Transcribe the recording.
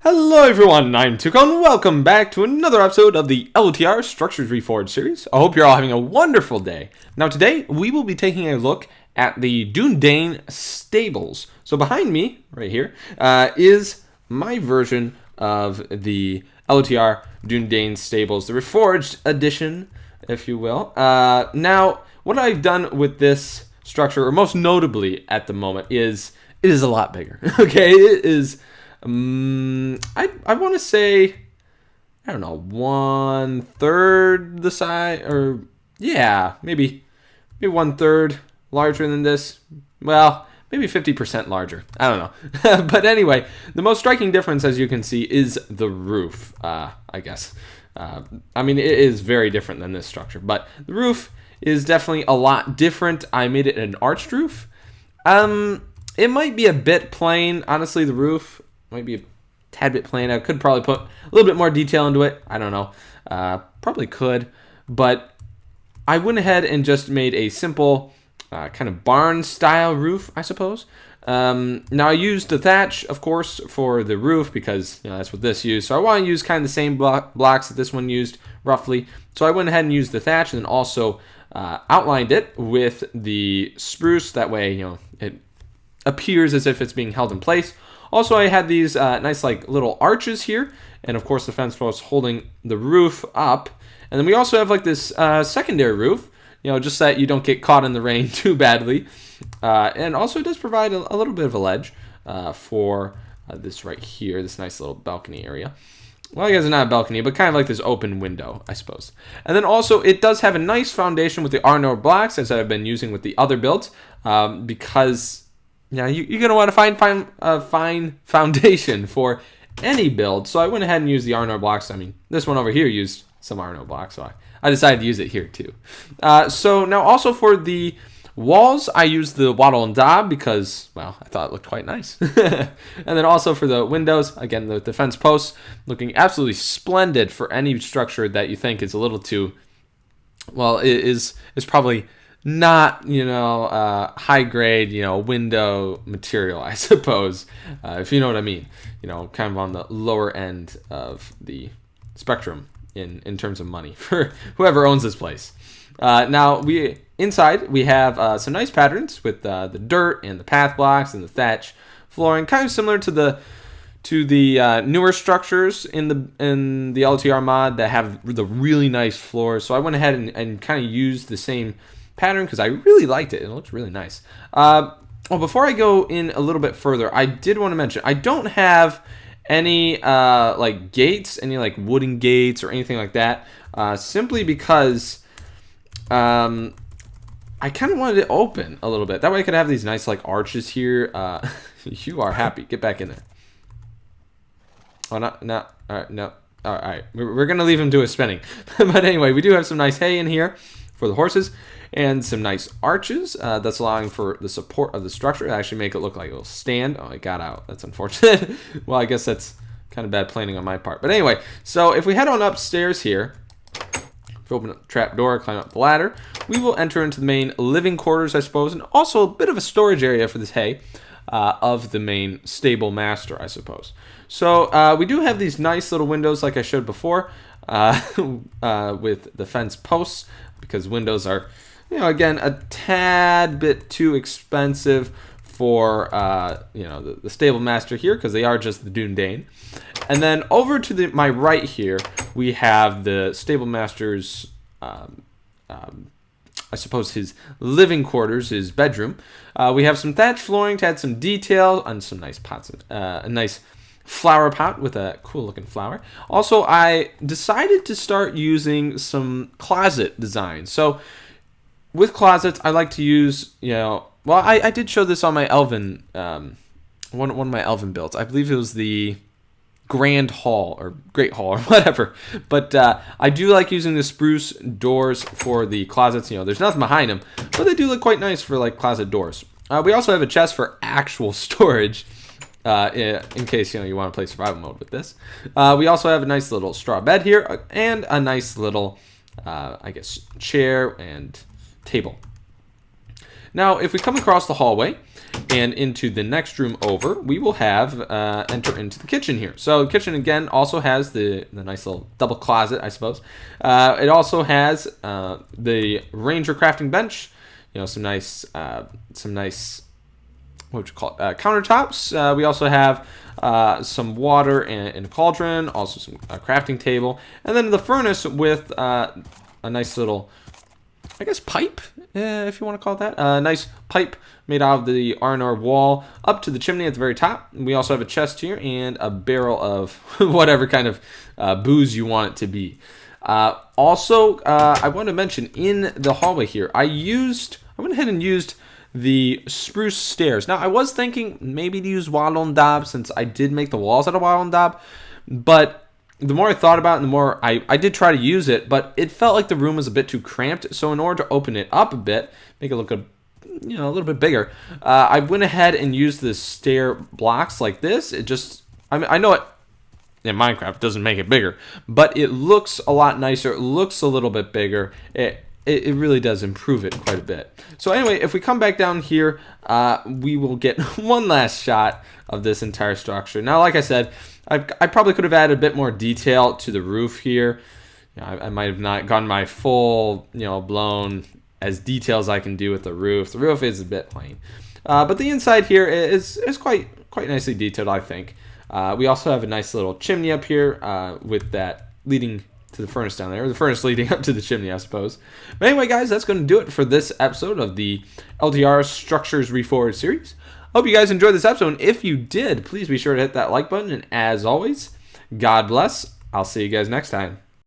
Hello everyone, I'm Tuco and welcome back to another episode of the LTR Structures Reforged series. I hope you're all having a wonderful day. Now today, we will be taking a look at the Dunedain Stables. So behind me, right here, is my version of the LTR Dunedain Stables, the Reforged edition, if you will. Now, what I've done with this structure, or most notably at the moment, is it is a lot bigger. Okay, it is... I want to say, I don't know, 1/3 the size, or yeah, maybe 1/3 larger than this. Well, maybe 50% larger. I don't know. But anyway, the most striking difference, as you can see, is the roof, I guess. I mean, it is very different than this structure, but the roof is definitely a lot different. I made it an arched roof. It might be a bit plain, honestly, the roof. Might be a tad bit plain. I could probably put a little bit more detail into it. I don't know. Probably could. But I went ahead and just made a simple kind of barn-style roof, I suppose. Now, I used the thatch, of course, for the roof because that's what this used. So I want to use kind of the same blocks that this one used, roughly. So I went ahead and used the thatch and then also outlined it with the spruce. That way, it appears as if it's being held in place. Also, I had these nice like little arches here, and of course the fence post holding the roof up. And then we also have like this secondary roof, just so that you don't get caught in the rain too badly. And also it does provide a little bit of a ledge for this right here, this nice little balcony area. Well, I guess it's not a balcony, but kind of like this open window, I suppose. And then also it does have a nice foundation with the Arnor blocks, as I've been using with the other builds, because... yeah, you're going to want to find a fine foundation for any build. So I went ahead and used the Arnor blocks. I mean, this one over here used some Arnor blocks, so I decided to use it here too. So now also for the walls, I used the wattle and daub because, well, I thought it looked quite nice. And then also for the windows, again, the fence posts looking absolutely splendid for any structure that you think is a little too, well, is probably... not, high grade, window material, I suppose, if you know what I mean. Kind of on the lower end of the spectrum in terms of money for whoever owns this place. Now, inside we have some nice patterns with the dirt and the path blocks and the thatch flooring, kind of similar to the newer structures in the LTR mod that have the really nice floors. So I went ahead and kind of used the same pattern because I really liked it. It looks really nice. Well, before I go in a little bit further, I did want to mention I don't have any like gates, any like wooden gates or anything like that, simply because I kind of wanted it open a little bit. That way I could have these nice like arches here. You are happy. Get back in there. Oh, no. All right, no. All right. We're going to leave him to his spinning. But anyway, we do have some nice hay in here for the horses. And some nice arches that's allowing for the support of the structure to actually make it look like it'll stand. Oh, it got out. That's unfortunate. Well, I guess that's kind of bad planning on my part. But anyway, so if we head on upstairs here, if we open up the trap door, climb up the ladder, we will enter into the main living quarters, I suppose, and also a bit of a storage area for this hay of the main stable master, I suppose. So we do have these nice little windows like I showed before with the fence posts, because windows are... again, a tad bit too expensive for, the stable master here because they are just the Dunedain. And then over to my right here, we have the stable master's, I suppose his living quarters, his bedroom. We have some thatch flooring to add some detail on some nice pots, a nice flower pot with a cool looking flower. Also, I decided to start using some closet designs. So, with closets, I like to use, well, I did show this on my Elven, one of my Elven builds. I believe it was the Grand Hall, or Great Hall, or whatever. But I do like using the spruce doors for the closets. There's nothing behind them, but they do look quite nice for, like, closet doors. We also have a chest for actual storage, in case, you want to play survival mode with this. We also have a nice little straw bed here, and a nice little, I guess, chair and... table. Now, if we come across the hallway, And into the next room over, we will have enter into the kitchen here. So the kitchen again also has the nice little double closet, I suppose. It also has the Ranger crafting bench. You know, some nice what would you call it? Countertops. We also have some water and a cauldron, also some crafting table, and then the furnace with a nice little, I guess, pipe, if you want to call it that. A nice pipe made out of the R&R wall up to the chimney at the very top. We also have a chest here and a barrel of whatever kind of booze you want it to be. Also, I want to mention in the hallway here, I went ahead and used the Spruce Stairs. Now, I was thinking maybe to use wattle and daub since I did make the walls out of wattle and daub, but the more I thought about it, the more I did try to use it, but it felt like the room was a bit too cramped. So in order to open it up a bit, make it look a little bit bigger, I went ahead and used the stair blocks like this. I know it in Minecraft doesn't make it bigger, but it looks a lot nicer. It looks a little bit bigger. It really does improve it quite a bit. So anyway, if we come back down here, we will get one last shot of this entire structure. Now, like I said, I probably could have added a bit more detail to the roof here. I might have not gone my full, blown as detail as I can do with the roof. The roof is a bit plain, but the inside here is quite nicely detailed, I think. We also have a nice little chimney up here with that leading to the furnace down there, or the furnace leading up to the chimney, I suppose. But anyway, guys, that's going to do it for this episode of the LTR Structures Reforged series. Hope you guys enjoyed this episode, and if you did, please be sure to hit that like button, and as always, God bless. I'll see you guys next time.